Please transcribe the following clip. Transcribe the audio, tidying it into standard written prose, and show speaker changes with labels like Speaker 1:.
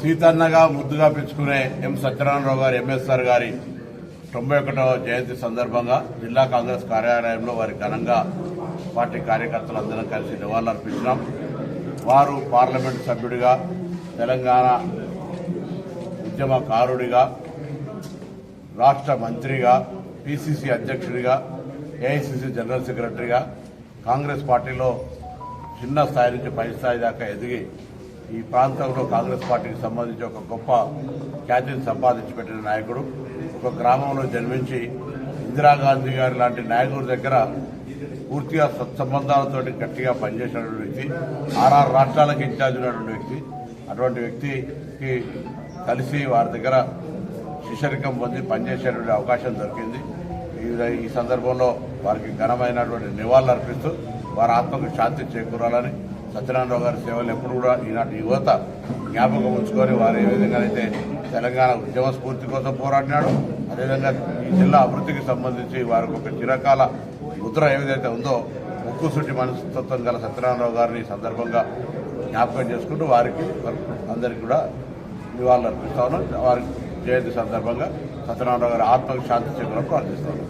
Speaker 1: సీతన్నగా ముద్దుగా పెంచుకునే ఎం సత్యనారాయణరావు గారు ఎంఎస్ఆర్ గారి 91వ జయంతి సందర్భంగా జిల్లా కాంగ్రెస్ కార్యాలయంలో వారి ఘనంగా పార్టీ కార్యకర్తలందరం కలిసి నివాళులర్పించినాం. వారు పార్లమెంటు సభ్యుడిగా, తెలంగాణ ఉద్యమకారుడిగా, రాష్ట్ర మంత్రిగా, పిసిసి అధ్యక్షుడిగా, ఏఐసిసి జనరల్ సెక్రటరీగా కాంగ్రెస్ పార్టీలో చిన్న స్థాయి నుంచి పై స్థాయి దాకా ఎదిగి ఈ ప్రాంతంలో కాంగ్రెస్ పార్టీకి సంబంధించి ఒక గొప్ప ఖ్యాతిని సంపాదించి పెట్టిన నాయకుడు. ఒక గ్రామంలో జన్మించి ఇందిరాగాంధీ గారి లాంటి నాయకుడి దగ్గర పూర్తిగా సత్సంబంధాలతో గట్టిగా పనిచేసినటువంటి వ్యక్తి, 6 రాష్ట్రాలకు ఇన్ఛార్జ్ ఉన్నటువంటి వ్యక్తి. అటువంటి వ్యక్తికి కలిసి వారి దగ్గర శిష్యరికం పొంది పనిచేసేటువంటి అవకాశం దొరికింది. ఈ సందర్భంలో వారికి ఘనమైనటువంటి నివాళులు అర్పిస్తూ వారి ఆత్మకు శాంతి చేకూరాలని, సత్యనారాయణరావు గారి సేవలు ఎప్పుడు కూడా ఈనాటి యువత జ్ఞాపకం ఉంచుకొని వారు ఏ విధంగా అయితే తెలంగాణ ఉద్యమ స్ఫూర్తి కోసం పోరాడినాడు, అదేవిధంగా ఈ జిల్లా అభివృద్ధికి సంబంధించి వారికి ఒక చిరకాల ముద్ర ఏదైతే ఉందో ముక్కుసూటి మనస్తత్వం గల సత్యనారాయణరావు గారిని ఈ సందర్భంగా జ్ఞాపకం చేసుకుంటూ వారికి అందరికీ కూడా నివాళులు అర్పిస్తా ఉన్నాం. వారి జయంతి సందర్భంగా సత్యనారాయణరావు గారి ఆత్మకు శాంతి చేకూరాలని ప్రార్థిస్తాను.